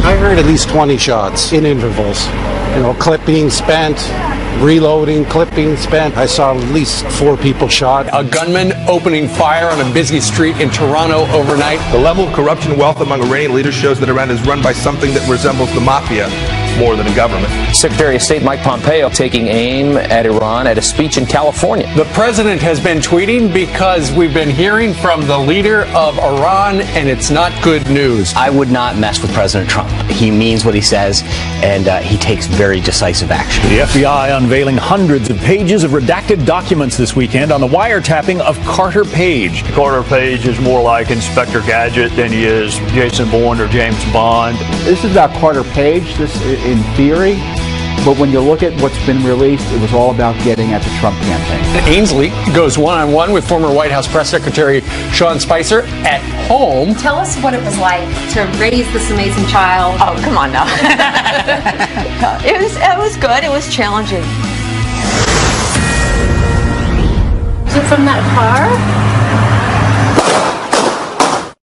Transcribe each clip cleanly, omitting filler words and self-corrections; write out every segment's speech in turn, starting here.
I heard at least 20 shots in intervals. You know, clip being spent, reloading, clip being spent. I saw at least 4 people shot. A gunman opening fire on a busy street in Toronto overnight. The level of corruption and wealth among Iranian leaders shows that Iran is run by something that resembles the mafia more than a government. Secretary of State Mike Pompeo taking aim at Iran at a speech in California. The president has been tweeting because we've been hearing from the leader of Iran, and it's not good news. I would not mess with President Trump. He means what he says, and he takes very decisive action. The FBI unveiling hundreds of pages of redacted documents this weekend on the wiretapping of Carter Page. Carter Page is more like Inspector Gadget than he is Jason Bourne or James Bond. This is about Carter Page, this in theory, but when you look at what's been released, it was all about getting at the Trump campaign. Ainsley goes one-on-one with former White House Press Secretary Sean Spicer at home. Tell us what it was like to raise this amazing child. Oh, come on now. It was good. It was challenging. Is it from that car?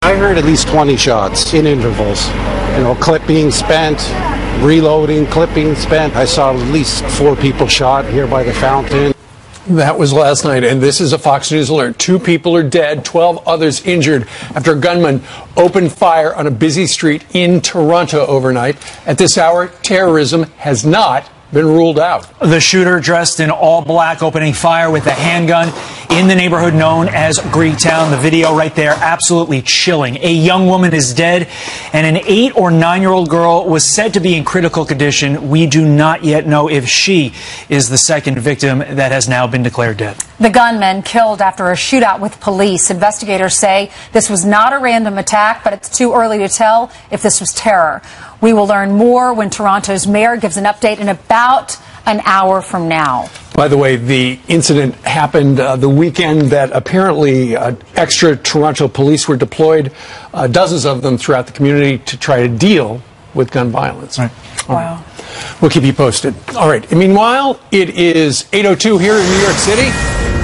I heard at least 20 shots in intervals. You know, clip being spent, reloading, clip being spent. I saw at least 4 people shot here by the fountain. That was last night, and this is a Fox News alert. 2 people are dead, 12 others injured after a gunman opened fire on a busy street in Toronto overnight. At this hour, terrorism has not been ruled out. The shooter, dressed in all black, opening fire with a handgun in the neighborhood known as Greektown. The video right there, absolutely chilling. A young woman is dead, and an 8 or 9-year-old girl was said to be in critical condition. We do not yet know if she is the second victim that has now been declared dead. The gunman killed after a shootout with police. Investigators say this was not a random attack, but it's too early to tell if this was terror. We will learn more when Toronto's mayor gives an update in about an hour from now. By the way, the incident happened the weekend that apparently extra Toronto police were deployed, dozens of them throughout the community, to try to deal with gun violence. Right. Wow. We'll keep you posted. All right. And meanwhile, it is 8:02 here in New York City,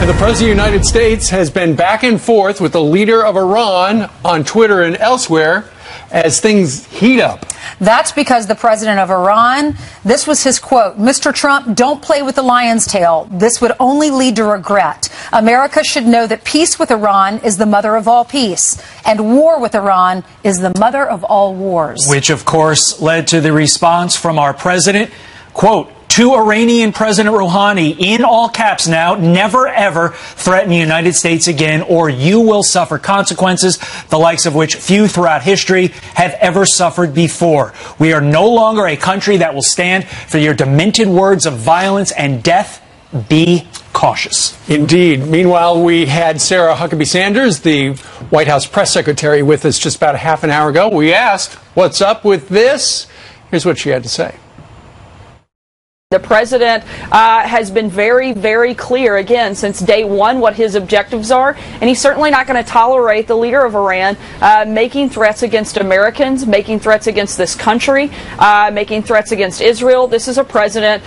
and the President of the United States has been back and forth with the leader of Iran on Twitter and elsewhere as things heat up. That's because the president of Iran, this was his quote, "Mr. Trump, don't play with the lion's tail. This would only lead to regret. America should know that peace with Iran is the mother of all peace, and war with Iran is the mother of all wars." Which, of course, led to the response from our president, quote, "To Iranian President Rouhani, in all caps now, never ever threaten the United States again, or you will suffer consequences, the likes of which few throughout history have ever suffered before. We are no longer a country that will stand for your demented words of violence and death. Be cautious." Indeed. Meanwhile, we had Sarah Huckabee Sanders, the White House press secretary, with us just about a half an hour ago. We asked, what's up with this? Here's what she had to say. The president has been very, very clear, again, since day one, what his objectives are, and he's certainly not going to tolerate the leader of Iran making threats against Americans, making threats against this country, making threats against Israel. This is a president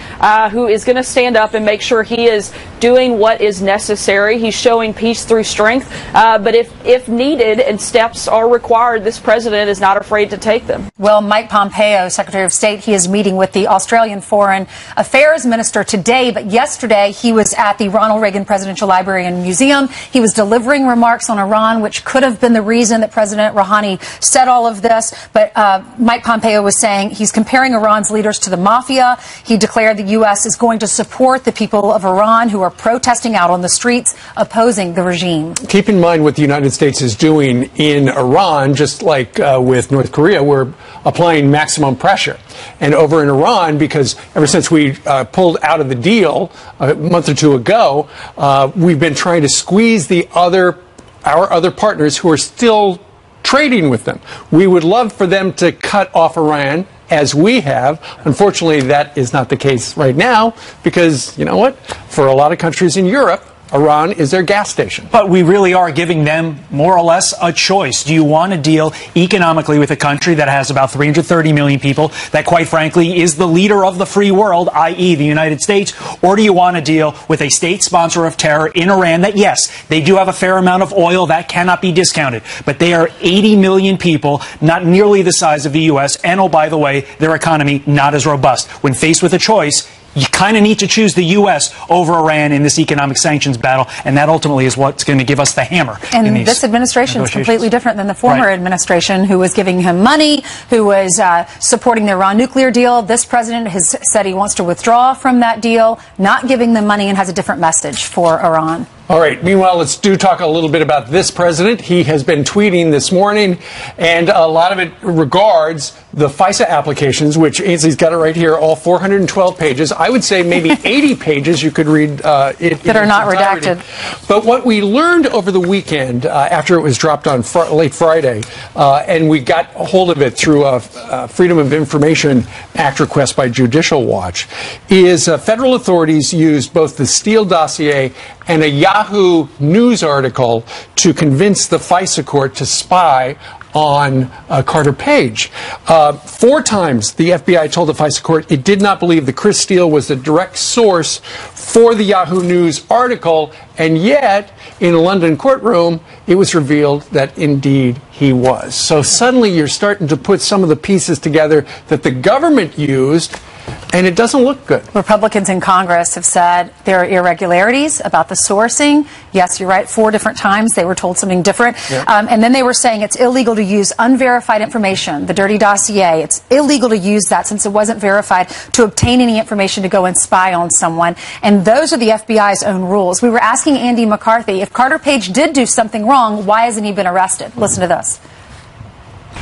who is going to stand up and make sure he is doing what is necessary. He's showing peace through strength, but if needed and steps are required, this president is not afraid to take them. Well, Mike Pompeo, Secretary of State, he is meeting with the Australian Foreign Affairs Minister today, but yesterday he was at the Ronald Reagan Presidential Library and Museum. He was delivering remarks on Iran, which could have been the reason that President Rouhani said all of this. But Mike Pompeo was saying he's comparing Iran's leaders to the mafia. He declared the U.S. is going to support the people of Iran who are protesting out on the streets opposing the regime. Keep in mind what the United States is doing in Iran, just like with North Korea. We're applying maximum pressure. And over in Iran, because ever since we pulled out of the deal a month or two ago, we've been trying to squeeze our other partners who are still trading with them. We would love for them to cut off Iran, as we have. Unfortunately, that is not the case right now because, you know what, for a lot of countries in Europe, Iran is their gas station. But we really are giving them more or less a choice. Do you want to deal economically with a country that has about 330 million people, that quite frankly is the leader of the free world, i.e. the United States, or do you want to deal with a state sponsor of terror in Iran that, yes, they do have a fair amount of oil, that cannot be discounted, but they are 80 million people, not nearly the size of the U.S., and oh, by the way, their economy not as robust. When faced with a choice, you kind of need to choose the U.S. over Iran in this economic sanctions battle, and that ultimately is what's going to give us the hammer. And this administration is completely different than the former administration, who was giving him money, who was supporting the Iran nuclear deal. This president has said he wants to withdraw from that deal, not giving them money, and has a different message for Iran. All right. Meanwhile, let's talk a little bit about this president. He has been tweeting this morning, and a lot of it regards the Fisa applications, which Ainsley's got it right here, all 412 pages. I would say maybe 80 pages you could read it that are not redacted. But what we learned over the weekend, after it was dropped on late Friday, and we got a hold of it through a Freedom of Information Act request by Judicial Watch, is federal authorities used both the Steele dossier and a Yahoo News article to convince the FISA court to spy on Carter Page. 4 times the FBI told the FISA court it did not believe that Chris Steele was the direct source for the Yahoo News article, and yet in a London courtroom it was revealed that indeed he was. So suddenly you're starting to put some of the pieces together that the government used, and it doesn't look good. Republicans in Congress have said there are irregularities about the sourcing. Yes, you're right. 4 different times they were told something different. Yeah. And then they were saying it's illegal to use unverified information, the dirty dossier. It's illegal to use that since it wasn't verified to obtain any information to go and spy on someone. And those are the FBI's own rules. We were asking Andy McCarthy, if Carter Page did do something wrong, why hasn't he been arrested? Listen to this.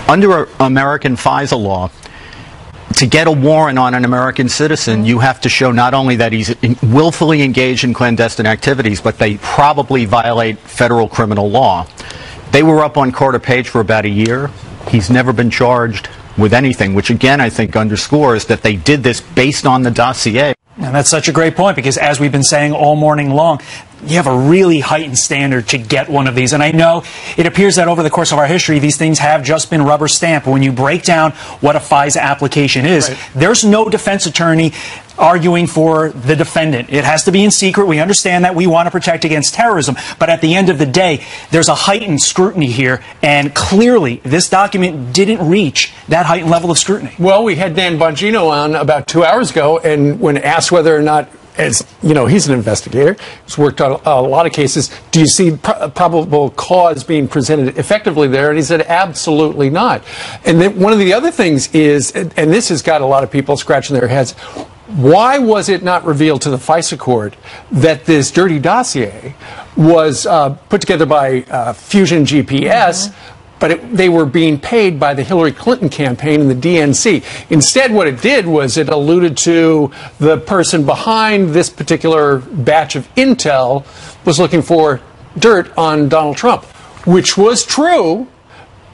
Under American FISA law, to get a warrant on an American citizen, you have to show not only that he's willfully engaged in clandestine activities, but they probably violate federal criminal law. They were up on Carter Page for about a year. He's never been charged with anything, which again I think underscores that they did this based on the dossier. And that's such a great point, because as we've been saying all morning long, you have a really heightened standard to get one of these. And I know it appears that over the course of our history, these things have just been rubber stamped. When you break down what a FISA application is, there's no defense attorney arguing for the defendant. It has to be in secret. We understand that we want to protect against terrorism. But at the end of the day, there's a heightened scrutiny here. And clearly, this document didn't reach that heightened level of scrutiny. Well, we had Dan Bongino on about 2 hours ago, and when asked whether or not, as you know, he's an investigator, he's worked on a lot of cases, do you see probable cause being presented effectively there? And he said absolutely not. And then one of the other things is, and this has got a lot of people scratching their heads, why was it not revealed to the FISA court that this dirty dossier was put together by Fusion GPS, but they were being paid by the Hillary Clinton campaign and the DNC. Instead, what it did was it alluded to the person behind this particular batch of intel was looking for dirt on Donald Trump, which was true,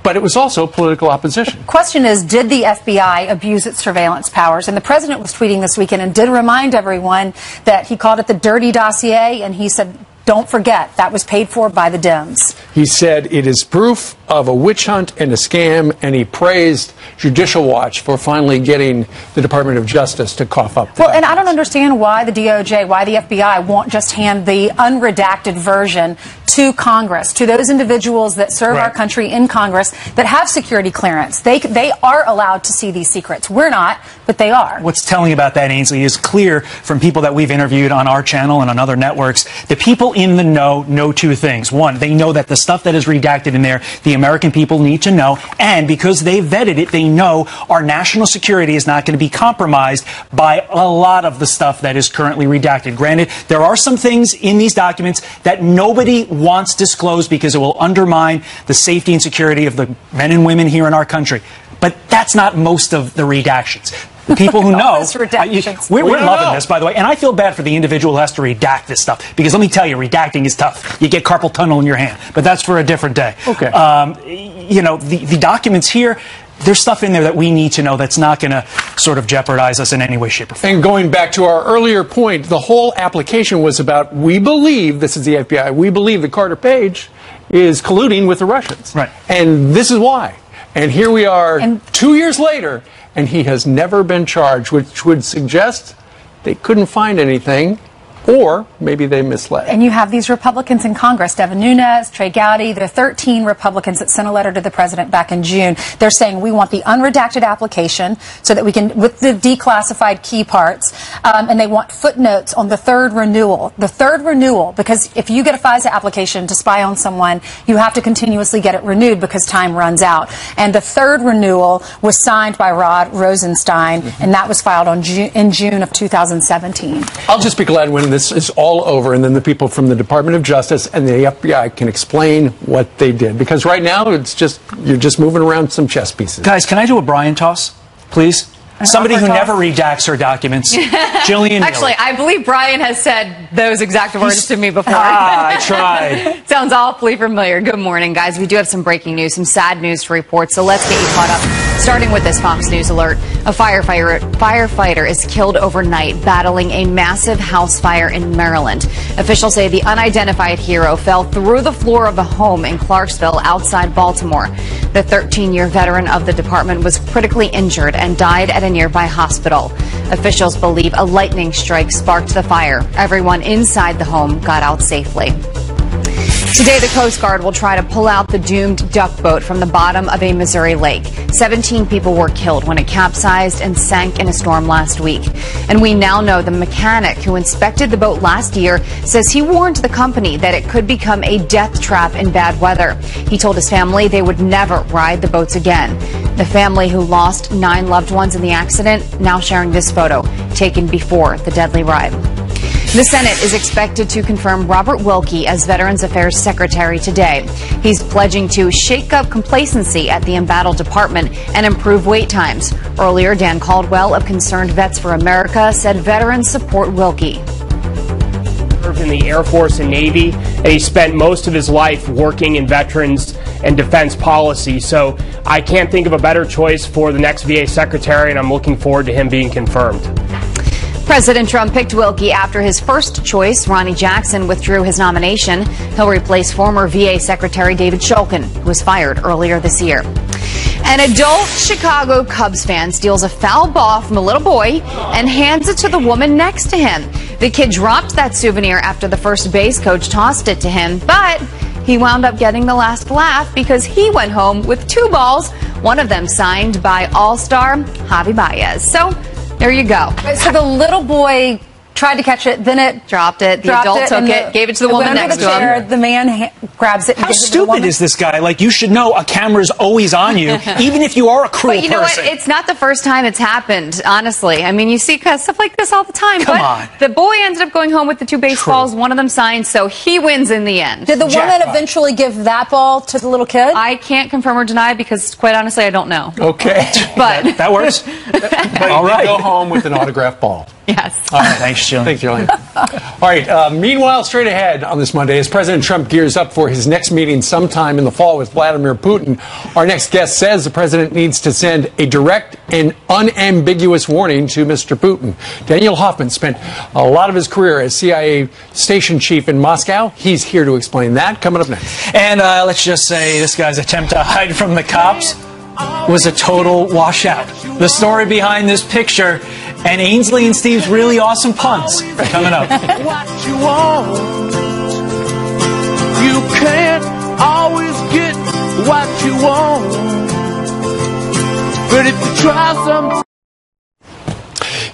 but it was also political opposition. The question is, did the FBI abuse its surveillance powers? And the president was tweeting this weekend and did remind everyone that he called it the dirty dossier, and he said, don't forget, that was paid for by the Dems. He said it is proof of a witch hunt and a scam, and he praised Judicial Watch for finally getting the Department of Justice to cough up. Well, and I don't understand why the DOJ, why the FBI won't just hand the unredacted version to Congress, to those individuals that serve our country in Congress that have security clearance. They are allowed to see these secrets. We're not, but they are. What's telling about that, Ainsley, is clear from people that we've interviewed on our channel and on other networks. The people in the know 2 things. One, they know that the stuff that is redacted in there, the American people need to know, and because they vetted it, they know our national security is not going to be compromised by a lot of the stuff that is currently redacted. Granted, there are some things in these documents that nobody wants disclosed because it will undermine the safety and security of the men and women here in our country. But that's not most of the redactions. The people who know, we're loving this, by the way, and I feel bad for the individual who has to redact this stuff, because let me tell you, redacting is tough. You get carpal tunnel in your hand, but that's for a different day. Okay. You know, the documents here, there's stuff in there that we need to know that's not going to sort of jeopardize us in any way, shape, or form. And going back to our earlier point, the whole application was about, we believe, this is the FBI, we believe that Carter Page is colluding with the Russians. Right. And this is why. And here we are 2 years later, and he has never been charged, which would suggest they couldn't find anything. Or maybe they misled. And you have these Republicans in Congress, Devin Nunes, Trey Gowdy. There are 13 Republicans that sent a letter to the president back in June. They're saying we want the unredacted application so that we can, with the declassified key parts, and they want footnotes on the third renewal. The third renewal, because if you get a Fisa application to spy on someone, you have to continuously get it renewed because time runs out. And the third renewal was signed by Rod Rosenstein, and that was filed on in June of 2017. I'll just be glad when this is all over, and then the people from the Department of Justice and the FBI can explain what they did. Because right now, it's just, you're just moving around some chess pieces. Guys, can I do a Brian toss, please? Somebody who never redacts her documents. Jillian Actually, I believe Brian has said those exact words to me before. I tried. Sounds awfully familiar. Good morning, guys. We do have some breaking news, some sad news to report, so let's get you caught up. Starting with this Fox News alert. A firefighter is killed overnight battling a massive house fire in Maryland. Officials say the unidentified hero fell through the floor of a home in Clarksville outside Baltimore. The 13-year veteran of the department was critically injured and died at a nearby hospital. Officials believe a lightning strike sparked the fire. Everyone inside the home got out safely. Today, the Coast Guard will try to pull out the doomed duck boat from the bottom of a Missouri lake. 17 people were killed when it capsized and sank in a storm last week. And we now know the mechanic who inspected the boat last year says he warned the company that it could become a death trap in bad weather. He told his family they would never ride the boats again. The family, who lost 9 loved ones in the accident, now sharing this photo taken before the deadly ride. The Senate is expected to confirm Robert Wilkie as Veterans Affairs Secretary today. He's pledging to shake up complacency at the embattled department and improve wait times. Earlier, Dan Caldwell of Concerned Vets for America said veterans support Wilkie. Served in the Air Force and Navy, and he spent most of his life working in veterans and defense policy. So I can't think of a better choice for the next VA Secretary, and I'm looking forward to him being confirmed. President Trump picked Wilkie after his first choice, Ronnie Jackson, withdrew his nomination. He'll replace former VA Secretary David Shulkin, who was fired earlier this year. An adult Chicago Cubs fan steals a foul ball from a little boy and hands it to the woman next to him. The kid dropped that souvenir after the first base coach tossed it to him, but he wound up getting the last laugh because he went home with 2 balls, one of them signed by All-Star Javi Baez. So there you go. So the little boy tried to catch it, then it dropped it. The adult took it, gave it to the woman next to him. The man grabs it. How stupid is this guy? Like, you should know a camera's always on you, even if you are a cruel person. But you know what? It's not the first time it's happened, honestly. I mean, you see stuff like this all the time. Come on. The boy ended up going home with the 2 baseballs, one of them signed, so he wins in the end. Did the woman eventually give that ball to the little kid? I can't confirm or deny because, quite honestly, I don't know. Okay. But that works. But all right. Go home with an autographed ball. Yes. All right. Thanks, Jillian. Thanks, Jillian. All right. Meanwhile, straight ahead on this Monday, as President Trump gears up for his next meeting sometime in the fall with Vladimir Putin, our next guest says the president needs to send a direct and unambiguous warning to Mr. Putin. Daniel Hoffman spent a lot of his career as CIA station chief in Moscow. He's here to explain that. Coming up next. And let's just say this guy's attempt to hide from the cops was a total washout. The story behind this picture and Ainsley and Steve's really awesome puns coming up. What you want, you can't always get what you want, but if you try some.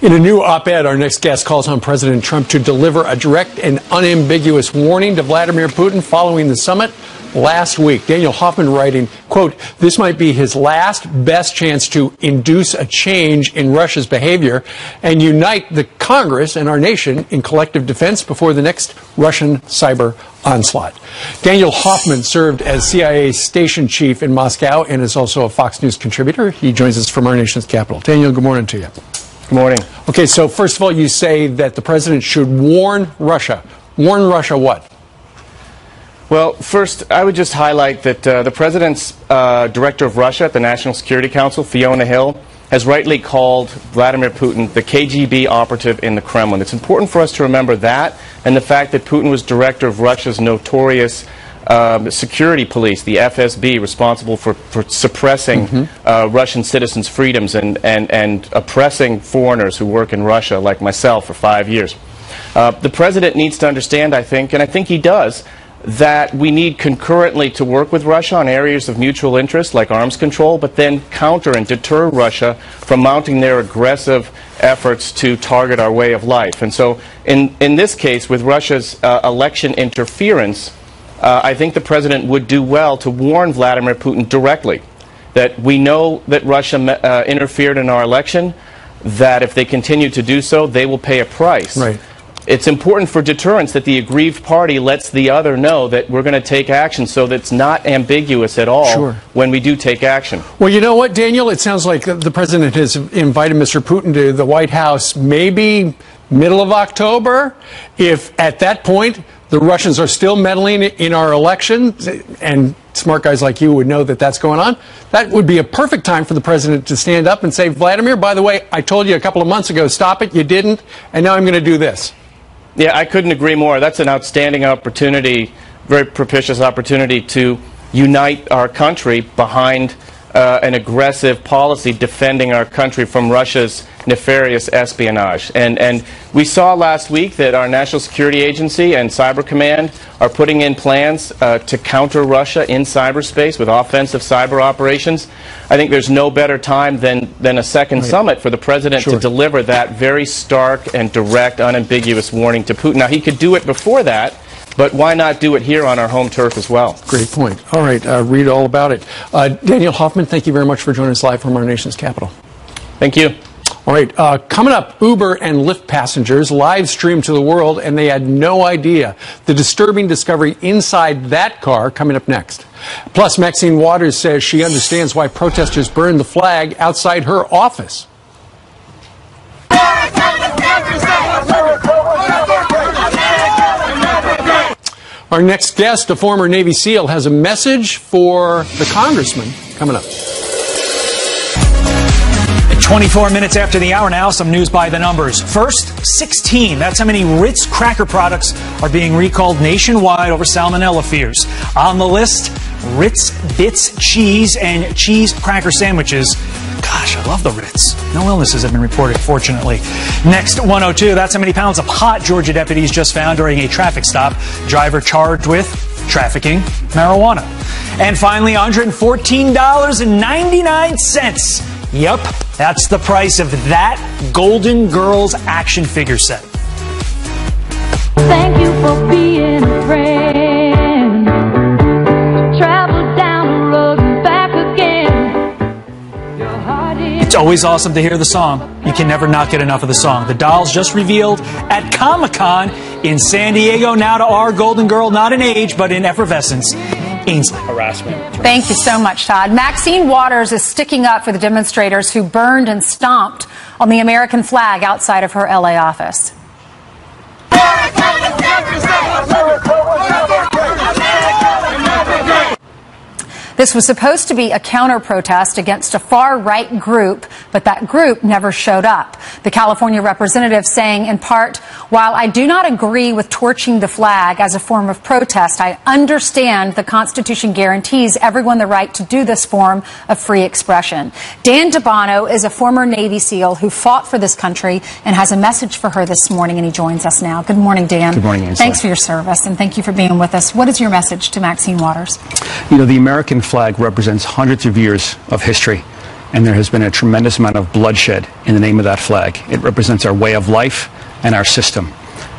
In a new op-ed, our next guest calls on President Trump to deliver a direct and unambiguous warning to Vladimir Putin following the summit last week. Daniel Hoffman writing, quote, this might be his last best chance to induce a change in Russia's behavior and unite the Congress and our nation in collective defense before the next Russian cyber onslaught. Daniel Hoffman served as CIA station chief in Moscow and is also a Fox News contributor. He joins us from our nation's capital. Daniel, good morning to you. Good morning. Okay, so first of all, you say that the president should warn Russia. Warn Russia what? Well, first, I would just highlight that the President's Director of Russia at the National Security Council, Fiona Hill, has rightly called Vladimir Putin the KGB operative in the Kremlin. It's important for us to remember that and the fact that Putin was director of Russia's notorious security police, the FSB, responsible for suppressing Russian citizens' freedoms and oppressing foreigners who work in Russia, like myself, for 5 years. The President needs to understand, I think, and I think he does, that we need concurrently to work with Russia on areas of mutual interest like arms control, but then counter and deter Russia from mounting their aggressive efforts to target our way of life. And so in this case, with Russia's election interference, I think the President would do well to warn Vladimir Putin directly that we know that Russia interfered in our election, that if they continue to do so, they will pay a price. Right. It's important for deterrence that the aggrieved party lets the other know that we're going to take action, so that it's not ambiguous at all when we do take action. Well, you know what, Daniel? It sounds like the President has invited Mr. Putin to the White House maybe middle of October. If at that point the Russians are still meddling in our election, and smart guys like you would know that that's going on, that would be a perfect time for the President to stand up and say, Vladimir, by the way, I told you a couple of months ago, stop it, you didn't, and now I'm going to do this. Yeah, I couldn't agree more. That's an outstanding opportunity, very propitious opportunity to unite our country behind an aggressive policy defending our country from Russia's nefarious espionage. And we saw last week that our National Security Agency and Cyber Command are putting in plans to counter Russia in cyberspace with offensive cyber operations. I think there's no better time than a second summit for the President to deliver that very stark and direct, unambiguous warning to Putin. Now, he could do it before that, but why not do it here on our home turf as well? Great point. All right, read all about it. Daniel Hoffman, thank you very much for joining us live from our nation's capital. Thank you. All right, coming up, Uber and Lyft passengers live streamed to the world, and they had no idea. The disturbing discovery inside that car coming up next. Plus, Maxine Waters says she understands why protesters burned the flag outside her office. Our next guest, a former Navy SEAL, has a message for the congressman coming up. 24 minutes after the hour now, some news by the numbers. First, 16. That's how many Ritz cracker products are being recalled nationwide over salmonella fears. On the list, Ritz Bits cheese and cheese cracker sandwiches. Gosh, I love the Ritz. No illnesses have been reported, fortunately. Next, 102. That's how many pounds of pot Georgia deputies just found during a traffic stop. Driver charged with trafficking marijuana. And finally, $114.99. Yep, that's the price of that Golden Girls action figure set. Thank you for being a friend. Travel down the road and back again. It's always awesome to hear the song. You can never not get enough of the song. The Dolls just revealed at Comic-Con in San Diego. Now to our Golden Girl, not in age, but in effervescence. Ainsley. Harassment. Thank you so much, Todd. Maxine Waters is sticking up for the demonstrators who burned and stomped on the American flag outside of her LA office. This was supposed to be a counter-protest against a far-right group, but that group never showed up. The California representative saying, in part, while I do not agree with torching the flag as a form of protest, I understand the Constitution guarantees everyone the right to do this form of free expression. Dan Dabano is a former Navy SEAL who fought for this country and has a message for her this morning, and he joins us now. Good morning, Dan. Good morning, Ainsley. Thanks for your service, and thank you for being with us. What is your message to Maxine Waters? You know, the American flag represents hundreds of years of history, and there has been a tremendous amount of bloodshed in the name of that flag. It represents our way of life and our system.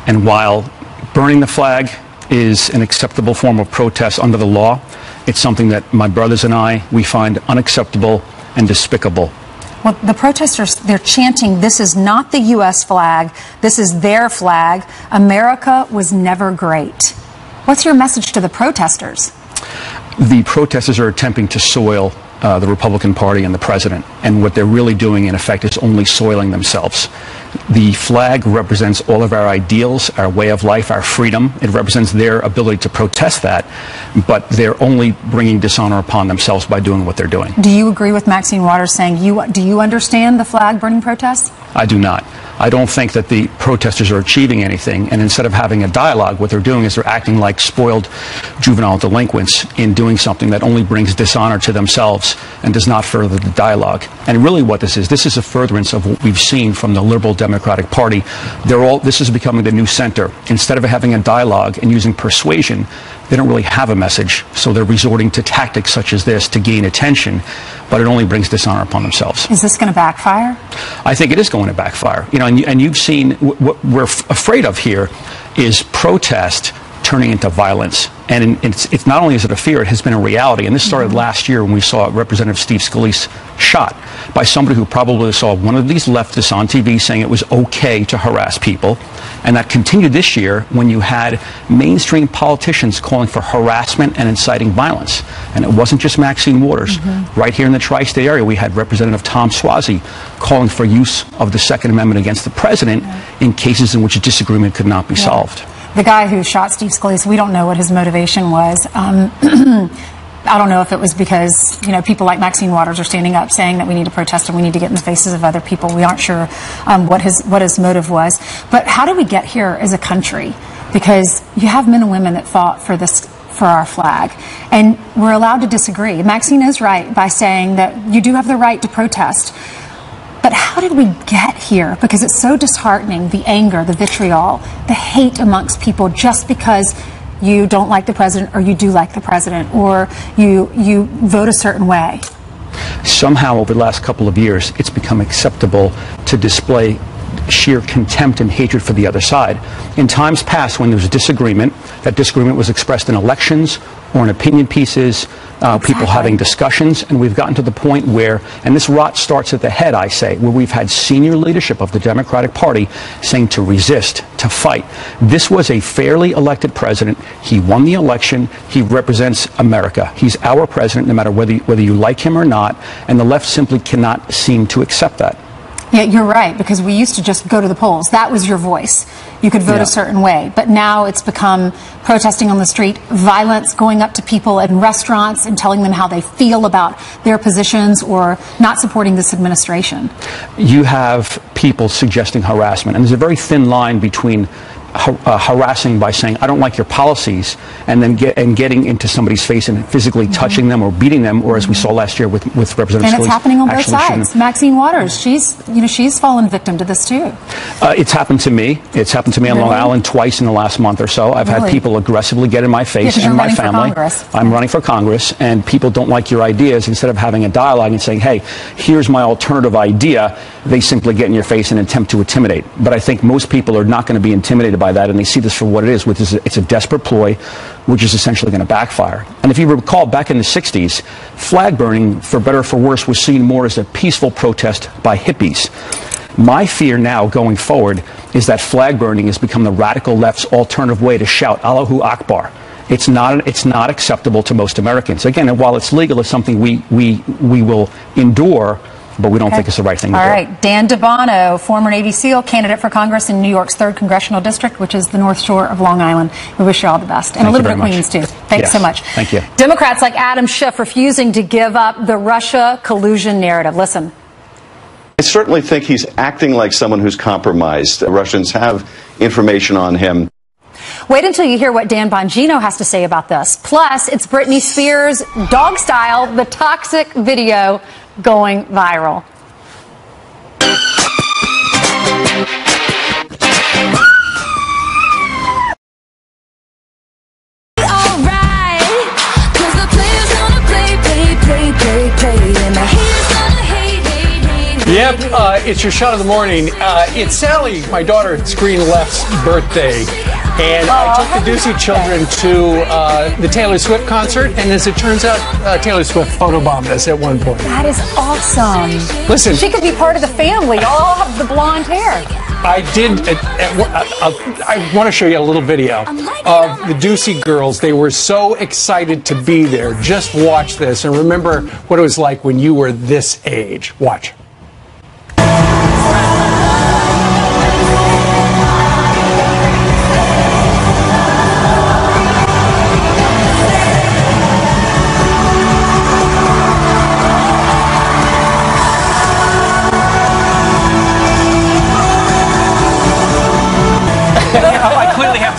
And while burning the flag is an acceptable form of protest under the law, it's something that my brothers and we find unacceptable and despicable. Well, the protesters, they're chanting, this is not the U.S. flag, this is their flag. America was never great. What's your message to the protesters? The protesters are attempting to soil the Republican Party and the president, and what they're really doing, in effect, is only soiling themselves. The flag represents all of our ideals, our way of life, our freedom. It represents their ability to protest that, but they're only bringing dishonor upon themselves by doing what they're doing. Do you agree with Maxine Waters saying, do you understand the flag burning protests? I do not. I don't think that the protesters are achieving anything, and instead of having a dialogue, what they're doing is they're acting like spoiled juvenile delinquents in doing something that only brings dishonor to themselves and does not further the dialogue. And really what this is a furtherance of what we've seen from the Liberal Democratic Party. This is becoming the new center. Instead of having a dialogue and using persuasion, they don't really have a message, so they're resorting to tactics such as this to gain attention, but it only brings dishonor upon themselves. Is this going to backfire? I think it is going to backfire. You know, and you've seen what we're afraid of here is protest turning into violence. And it's not only is it a fear, it has been a reality. And this started last year when we saw Representative Steve Scalise shot by somebody who probably saw one of these leftists on TV saying it was okay to harass people. And that continued this year when you had mainstream politicians calling for harassment and inciting violence. And it wasn't just Maxine Waters. Right here in the tri-state area, we had Representative Tom Suozzi calling for use of the Second Amendment against the president in cases in which a disagreement could not be solved. The guy who shot Steve Scalise, we don't know what his motivation was. I don't know if it was because, you know, people like Maxine Waters are standing up saying that we need to protest and we need to get in the faces of other people. We aren't sure what his motive was. But how did we get here as a country? Because you have men and women that fought for our flag, and we're allowed to disagree. Maxine is right by saying that you do have the right to protest. But how did we get here? Because it's so disheartening, the anger, the vitriol, the hate amongst people just because you don't like the president or you do like the president or you vote a certain way. Somehow over the last couple of years, it's become acceptable to display sheer contempt and hatred for the other side. In times past, when there was a disagreement, that disagreement was expressed in elections or in opinion pieces, people having discussions, and we've gotten to the point where, and this rot starts at the head, I say, where we've had senior leadership of the Democratic Party saying to resist, to fight. This was a fairly elected president. He won the election. He represents America. He's our president, no matter whether you like him or not, and the left simply cannot seem to accept that. Yeah, you're right, because we used to just go to the polls. That was your voice. You could vote a certain way. But now it's become protesting on the street, violence, going up to people in restaurants and telling them how they feel about their positions or not supporting this administration. You have people suggesting harassment, and there's a very thin line between harassing by saying, I don't like your policies, and then getting into somebody's face and physically touching them or beating them, or as we saw last year with Representative Scalise. And it's happening on both sides. Maxine Waters, she's fallen victim to this too. It's happened to me. It's happened to me on Long Island twice in the last month or so. I've had people aggressively get in my face and my family. I'm running for Congress, and people don't like your ideas. Instead of having a dialogue and saying, hey, here's my alternative idea, they simply get in your face and attempt to intimidate. But I think most people are not going to be intimidated by that, and they see this for what it is, which is it's a desperate ploy, which is essentially going to backfire. And if you recall, back in the 60s, flag burning, for better or for worse, was seen more as a peaceful protest by hippies. My fear now going forward is that flag burning has become the radical left's alternative way to shout Allahu Akbar. It's not acceptable to most Americans. Again, and while it's legal, it's something we will endure, but we don't think it's the right thing to do. All right, Dan DeBono, former Navy SEAL, candidate for Congress in New York's 3rd Congressional District, which is the North Shore of Long Island. We wish you all the best. And a little bit of Queens, too. Thanks so much. Thank you. Democrats like Adam Schiff refusing to give up the Russia collusion narrative. Listen. I certainly think he's acting like someone who's compromised. Russians have information on him. Wait until you hear what Dan Bongino has to say about this. Plus, it's Britney Spears' Dog Style, the toxic video going viral. Yep, it's your shot of the morning. It's Sally, my daughter, Screen Left's birthday. And I took the Ducey children to the Taylor Swift concert, and as it turns out, Taylor Swift photobombed us at one point. That is awesome. Listen. She could be part of the family, all have the blonde hair. I did. I want to show you a little video of the Ducey girls. They were so excited to be there. Just watch this and remember what it was like when you were this age. Watch.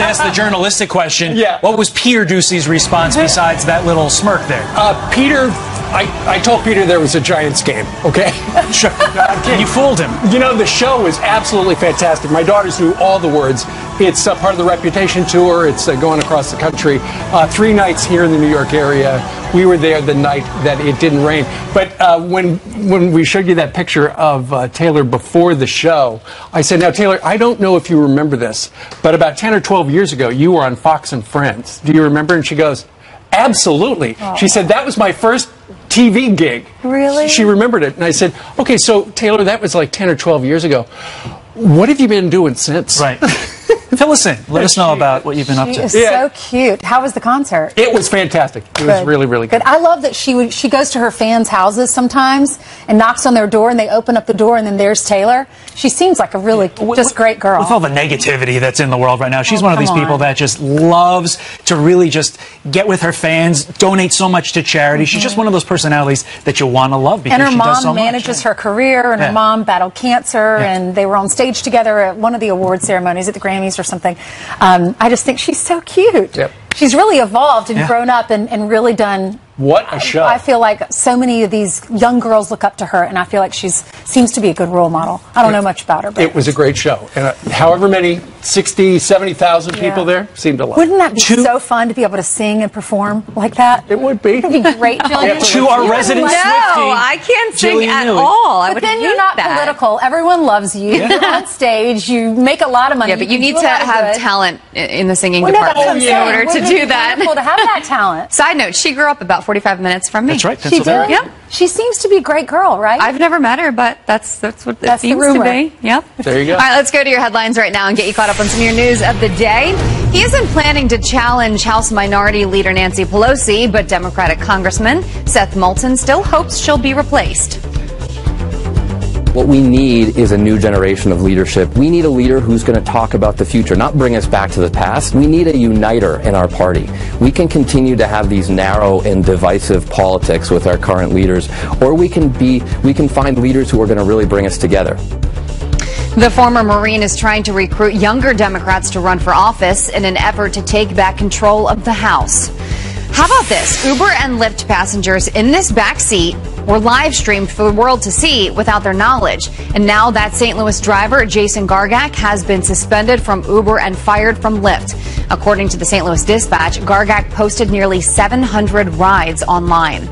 ask the journalistic question. Yeah. What was Peter Ducey's response besides that little smirk there? Peter, I told Peter there was a Giants game, okay? Sure. You fooled him. You know, the show was absolutely fantastic. My daughters knew all the words. It's part of the Reputation Tour. It's going across the country. 3 nights here in the New York area. We were there the night that it didn't rain. But when we showed you that picture of Taylor before the show, I said, now, Taylor, I don't know if you remember this, but about 10 or 12 years ago, you were on Fox and Friends. Do you remember? And she goes, absolutely. Oh. She said, that was my first TV gig. Really? She remembered it. And I said, okay, so, Taylor, that was like 10 or 12 years ago. What have you been doing since? Right. Fill us in. Let us know about what you've been up to. She is so cute. How was the concert? It was fantastic. It was really, really good. I love that she goes to her fans' houses sometimes and knocks on their door, and they open up the door, and then there's Taylor. She seems like a really just great girl. With all the negativity that's in the world right now, she's one of these people that just loves to really just get with her fans, donate so much to charity. She's just one of those personalities that you want to love because and her she does mom so much. manages her career, and her mom battled cancer, and they were on stage together at one of the award ceremonies at the Grammys or something. I just think she's so cute. Yep. She's really evolved and grown up and really done. What a show. I feel like so many of these young girls look up to her, and I feel like she seems to be a good role model. I don't know much about her. But it was a great show. And however many, 60, 70,000 people there seemed to love it. Wouldn't that be so fun to be able to sing and perform like that? It would be. It would be great. To our resident Swiftie. No, I can't sing at all. I But would then you're hate not that. political. Everyone loves you. You're on stage. You make a lot of money. Yeah, but you need to have talent in the singing Well, no, that's department what I'm in order saying. to do that. Wonderful to have that talent. Side note, she grew up about 45 minutes from me. That's right, She Pennsylvania. did? Yep. She seems to be a great girl, right? I've never met her, but that's what it That's the seems rumor. to be. Yep. There you go. All right, let's go to your headlines right now and get you caught up on some of your news of the day. He isn't planning to challenge House Minority Leader Nancy Pelosi, but Democratic Congressman Seth Moulton still hopes she'll be replaced. What we need is a new generation of leadership. We need a leader who's going to talk about the future, not bring us back to the past. We need a uniter in our party. We can continue to have these narrow and divisive politics with our current leaders, or we can find leaders who are going to really bring us together. The former Marine is trying to recruit younger Democrats to run for office in an effort to take back control of the House. How about this? Uber and Lyft passengers in this back seat were live streamed for the world to see without their knowledge. And now that St. Louis driver, Jason Gargak, has been suspended from Uber and fired from Lyft. According to the St. Louis Dispatch, Gargak posted nearly 700 rides online.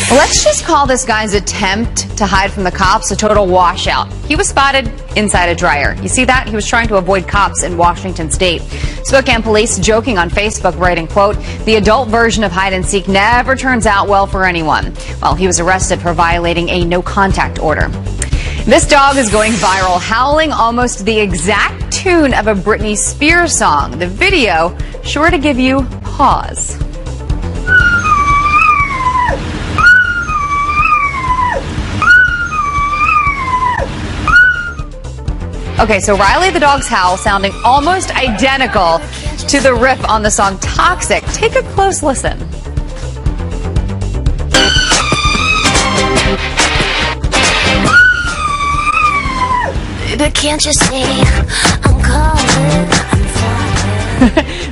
Let's just call this guy's attempt to hide from the cops a total washout. He was spotted inside a dryer. You see that? He was trying to avoid cops in Washington State. Spokane police joking on Facebook, writing, quote, "The adult version of hide and seek never turns out well for anyone." Well, he was arrested for violating a no contact order. This dog is going viral, howling almost the exact tune of a Britney Spears song. The video sure to give you pause. Okay, so Riley the dog's howl sounding almost identical to the riff on the song Toxic. Take a close listen. Baby, can't you see I'm calling?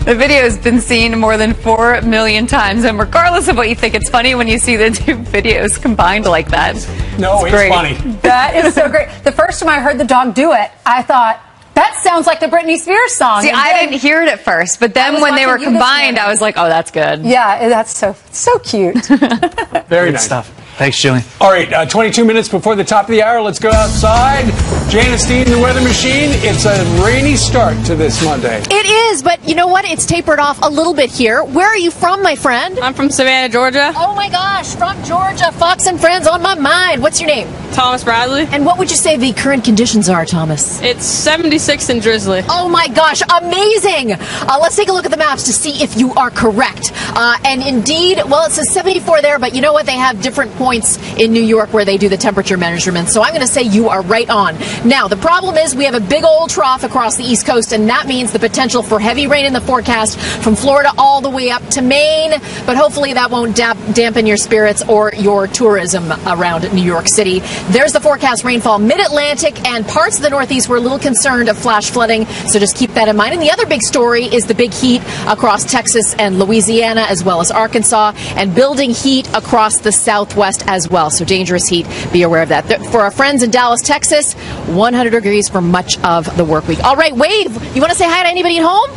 The video has been seen more than 4 million times, and regardless of what you think, it's funny when you see the two videos combined like that. No, it's great. funny. That is so great. The first time I heard the dog do it, I thought, that sounds like the Britney Spears song. See, And I then didn't hear it at first, but then when they were watching you this combined, morning. I was like, oh, that's good. Yeah, that's so cute. Very Good nice stuff. Thanks, Julian. All right, 22 minutes before the top of the hour. Let's go outside. Janice Dean, the weather machine. It's a rainy start to this Monday. It is, but you know what? It's tapered off a little bit here. Where are you from, my friend? I'm from Savannah, Georgia. Oh my gosh, from Georgia. Fox and Friends on my mind. What's your name? Thomas Bradley. And what would you say the current conditions are, Thomas? It's 76 and drizzly. Oh my gosh, amazing! Let's take a look at the maps to see if you are correct. And indeed, well, it says 74 there, but you know what? They have different points in New York where they do the temperature measurements. So I'm going to say you are right on. Now, the problem is we have a big old trough across the East Coast, and that means the potential for heavy rain in the forecast from Florida all the way up to Maine. But hopefully that won't dampen your spirits or your tourism around New York City. There's the forecast rainfall. Mid-Atlantic and parts of the Northeast were a little concerned of flash flooding, so just keep that in mind. And the other big story is the big heat across Texas and Louisiana, as well as Arkansas, and building heat across the Southwest as well. So dangerous heat. Be aware of that. For our friends in Dallas, Texas, 100 degrees for much of the work week. All right, Wade, you want to say hi to anybody at home?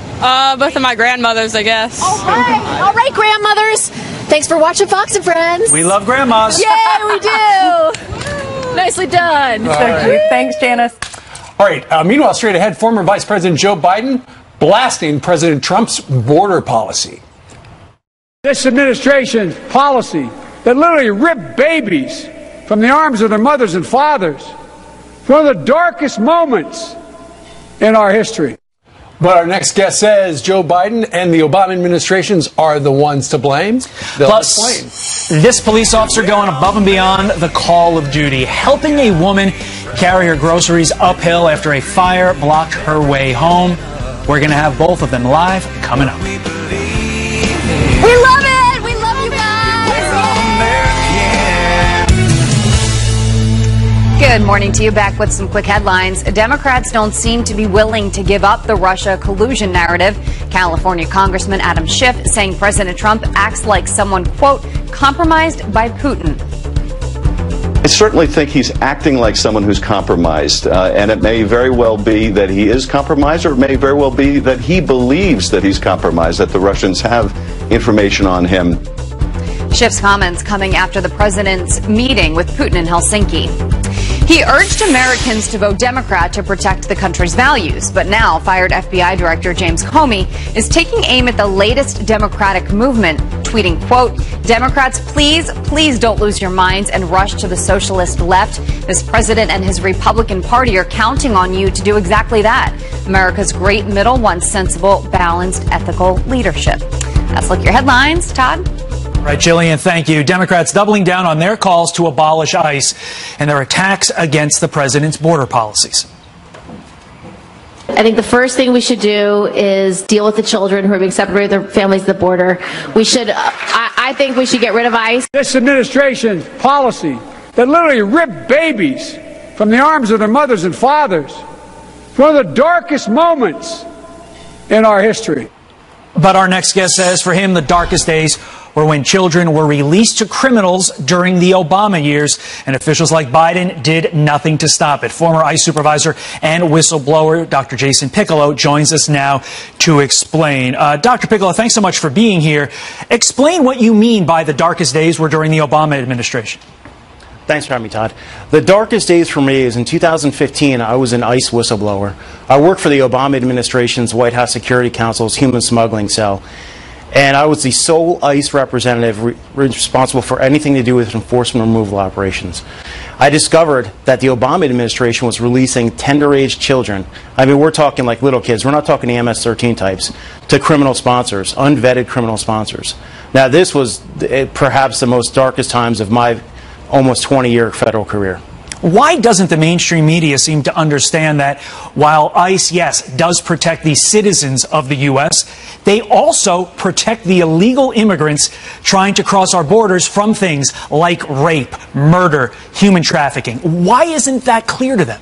Both of my grandmothers, I guess. Oh, hi. All right, grandmothers. Thanks for watching Fox and Friends. We love grandmas. Yay, we do. Nicely done. So cute. Thanks, Janice. All right. Meanwhile, straight ahead, former Vice President Joe Biden blasting President Trump's border policy. This administration's policy that literally ripped babies from the arms of their mothers and fathers. One of the darkest moments in our history. But our next guest says Joe Biden and the Obama administrations are the ones to blame. They'll explain. This police officer going above and beyond the call of duty, helping a woman carry her groceries uphill after a fire blocked her way home. We're going to have both of them live coming up. We love it. We love you guys. Good morning to you. Back with some quick headlines. Democrats don't seem to be willing to give up the Russia collusion narrative. California Congressman Adam Schiff saying President Trump acts like someone, quote, compromised by Putin. I certainly think he's acting like someone who's compromised, and it may very well be that he is compromised, or it may very well be that he believes that he's compromised, that the Russians have information on him. Schiff's comments coming after the president's meeting with Putin in Helsinki. He urged Americans to vote Democrat to protect the country's values, but now fired FBI Director James Comey is taking aim at the latest Democratic movement, tweeting, quote, Democrats, please don't lose your minds and rush to the socialist left. This president and his Republican Party are counting on you to do exactly that. America's great middle wants sensible, balanced, ethical leadership. That's Look Your Headlines. Todd? Right, Jillian, thank you. Democrats doubling down on their calls to abolish ICE and their attacks against the president's border policies. I think the first thing we should do is deal with the children who are being separated from their families at the border. We should, I think we should get rid of ICE. This administration's policy that literally ripped babies from the arms of their mothers and fathers. One of the darkest moments in our history. But our next guest says for him, the darkest days were when children were released to criminals during the Obama years, and officials like Biden did nothing to stop it. Former ICE supervisor and whistleblower Dr. Jason Piccolo joins us now to explain. Dr. Piccolo, thanks so much for being here. Explain what you mean by the darkest days were during the Obama administration. Thanks for having me, Todd. The darkest days for me is in 2015, I was an ICE whistleblower. I worked for the Obama administration's White House Security Council's human smuggling cell. And I was the sole ICE representative responsible for anything to do with enforcement removal operations. I discovered that the Obama administration was releasing tender-age children. I mean, we're talking like little kids. We're not talking the MS-13 types, to criminal sponsors, unvetted criminal sponsors. Now, this was perhaps the most darkest times of my almost 20-year federal career. Why doesn't the mainstream media seem to understand that while ICE, yes, does protect the citizens of the U.S., they also protect the illegal immigrants trying to cross our borders from things like rape, murder, human trafficking? Why isn't that clear to them?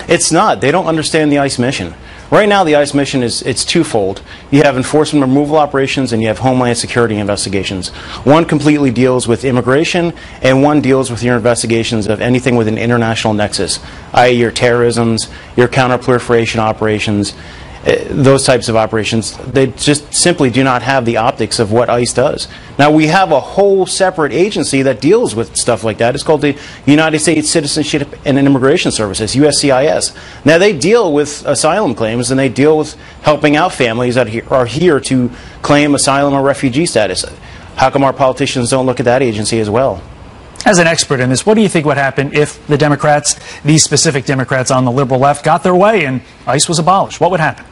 It's not. They don't understand the ICE mission. Right now, the ICE mission it's twofold. You have enforcement removal operations and you have homeland security investigations. One completely deals with immigration, and one deals with your investigations of anything with an international nexus, i.e. your terrorisms, your counterproliferation operations, those types of operations. They just simply do not have the optics of what ICE does. Now, we have a whole separate agency that deals with stuff like that. It's called the United States Citizenship and Immigration Services, USCIS. Now, they deal with asylum claims, and they deal with helping out families that are here to claim asylum or refugee status. How come our politicians don't look at that agency as well? As an expert in this, what do you think would happen if the Democrats, these specific Democrats on the liberal left, got their way and ICE was abolished? What would happen?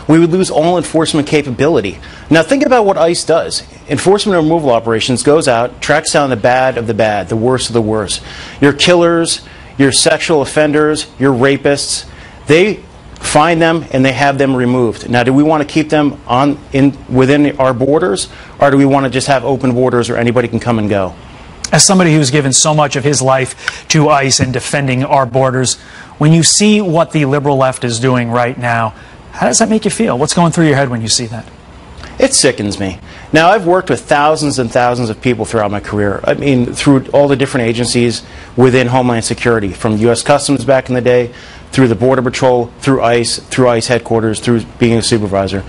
we would lose all enforcement capability. Now think about what ICE does. Enforcement and removal operations goes out, tracks down the bad of the bad, the worst of the worst. Your killers, your sexual offenders, your rapists, they find them and they have them removed. Now, do we want to keep them within our borders, or do we want to just have open borders where anybody can come and go? As somebody who's given so much of his life to ICE and defending our borders, when you see what the liberal left is doing right now, how does that make you feel? What's going through your head when you see that? It sickens me. Now, I've worked with thousands and thousands of people throughout my career. I mean, through all the different agencies within Homeland Security, from U.S. Customs back in the day, through the Border Patrol, through ICE headquarters, through being a supervisor.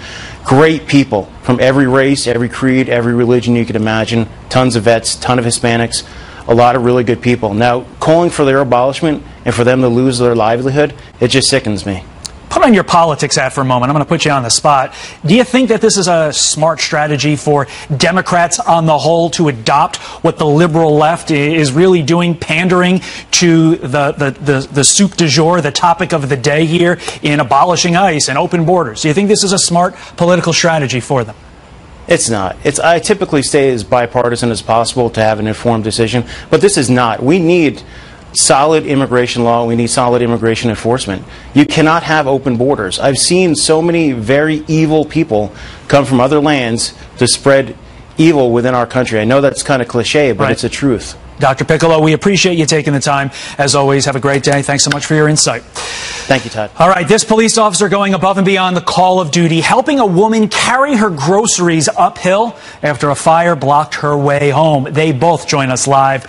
Great people from every race, every creed, every religion you could imagine. Tons of vets, ton of Hispanics, a lot of really good people. Now, calling for their abolishment and for them to lose their livelihood, it just sickens me. Put on your politics hat for a moment. I'm going to put you on the spot. Do you think that this is a smart strategy for Democrats on the whole to adopt what the liberal left is really doing, pandering to the soup du jour, the topic of the day here in abolishing ICE and open borders? Do you think this is a smart political strategy for them? It's not. I typically stay as bipartisan as possible to have an informed decision, but this is not. We need solid immigration law. We need solid immigration enforcement. You cannot have open borders. I've seen so many very evil people come from other lands to spread evil within our country. I know that's kind of cliche, but it's the truth. Dr. Piccolo, we appreciate you taking the time. As always, have a great day. Thanks so much for your insight. Thank you, Todd. All right, this police officer going above and beyond the call of duty, helping a woman carry her groceries uphill after a fire blocked her way home. They both join us live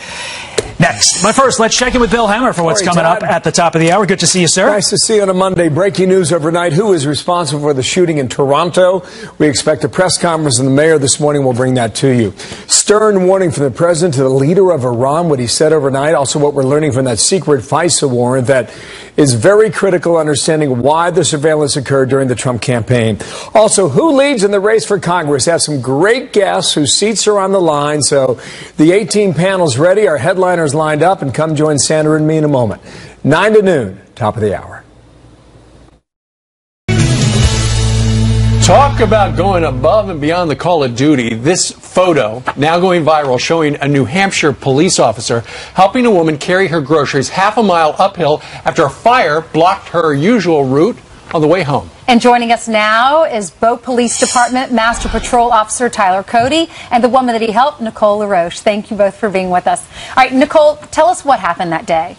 next. But first, let's check in with Bill Hemmer for what's coming up at the top of the hour. Good to see you, sir. Nice to see you on a Monday. Breaking news overnight. Who is responsible for the shooting in Toronto? We expect a press conference from the mayor this morning. We'll bring that to you. Stern warning from the president to the leader of Iran, what he said overnight. Also, what we're learning from that secret Fisa warrant that is very critical understanding why the surveillance occurred during the Trump campaign. Also, who leads in the race for Congress? Have some great guests whose seats are on the line. So the 18 panels ready. Our headliners lined up, and come join Sandra and me in a moment. 9 to noon, top of the hour. Talk about going above and beyond the call of duty. This photo now going viral showing a New Hampshire police officer helping a woman carry her groceries half a mile uphill after a fire blocked her usual route on the way home. And joining us now is Bow Police Department Master Patrol Officer Tyler Cody and the woman that he helped, Nicole LaRoche. Thank you both for being with us. All right, Nicole, tell us what happened that day.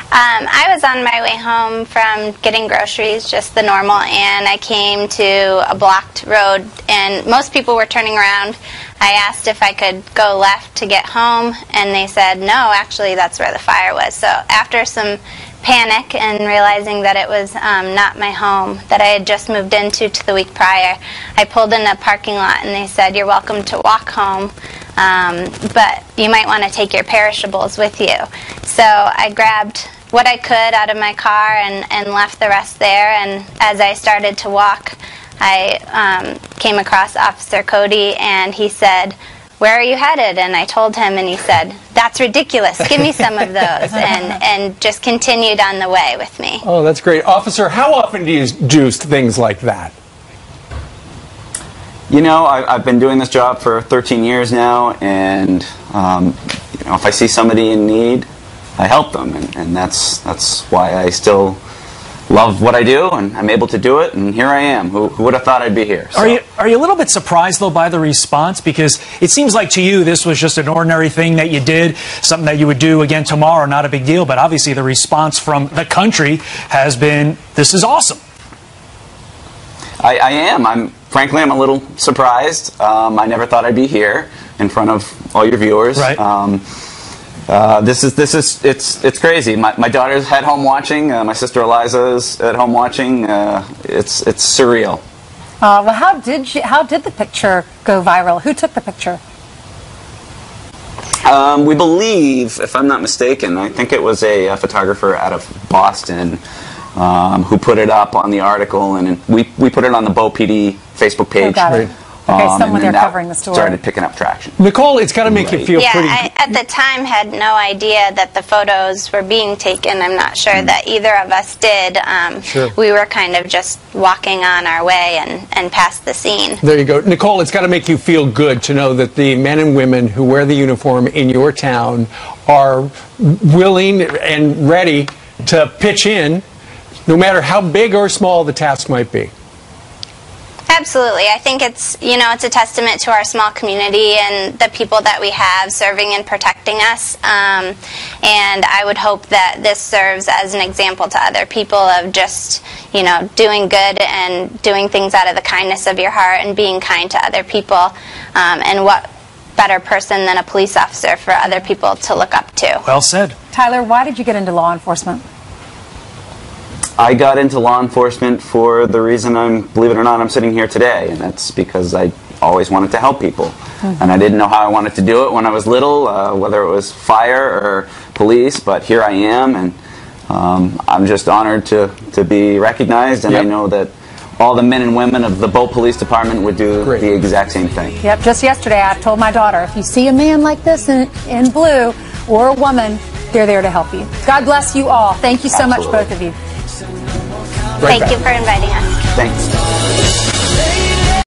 I was on my way home from getting groceries, just the normal, and I came to a blocked road, and most people were turning around. I asked if I could go left to get home, and they said, no, actually, that's where the fire was. So after some panic and realizing that it was not my home that I had just moved into the week prior, I pulled in a parking lot, and they said, you're welcome to walk home, but you might want to take your perishables with you. So I grabbed what I could out of my car and left the rest there, and as I started to walk, I came across Officer Cody, and he said, where are you headed? And I told him, and he said, that's ridiculous, give me some of those, and just continued on the way with me. Oh, that's great. Officer, how often do you do things like that? You know, I've been doing this job for 13 years now, and you know, if I see somebody in need, I help them, and that's why I still love what I do, and I'm able to do it, and here I am. Who would have thought I'd be here? So. Are you a little bit surprised, though, by the response? Because it seems like to you this was just an ordinary thing that you did, something that you would do again tomorrow, not a big deal, but obviously the response from the country has been, this is awesome. I am. Frankly, I'm a little surprised. I never thought I'd be here in front of all your viewers. Right. It's crazy. My daughter's at home watching. My sister Eliza's at home watching. It's surreal. Well, how did the picture go viral? Who took the picture? We believe, if I'm not mistaken, I think it was a photographer out of Boston who put it up on the article, and we put it on the Bow PD Facebook page. someone there and that covering the story. started picking up traction. Nicole, it's got to make you feel pretty. I, at the time, had no idea that the photos were being taken. I'm not sure that either of us did. Sure. We were kind of just walking on our way and past the scene. There you go. Nicole, it's got to make you feel good to know that the men and women who wear the uniform in your town are willing and ready to pitch in, no matter how big or small the task might be. Absolutely. I think it's, it's a testament to our small community and the people that we have serving and protecting us. And I would hope that this serves as an example to other people of just, doing good and doing things out of the kindness of your heart and being kind to other people. And what better person than a police officer for other people to look up to. Well said. Tyler, why did you get into law enforcement? I got into law enforcement for the reason believe it or not, I'm sitting here today, and that's because I always wanted to help people. And I didn't know how I wanted to do it when I was little, whether it was fire or police, but here I am, and I'm just honored to be recognized, and I know that all the men and women of the Bow Police Department would do the exact same thing. Yep, just yesterday I told my daughter, if you see a man like this in blue or a woman, they're there to help you. God bless you all. Thank you so much, both of you. Thank you for inviting us. Thanks.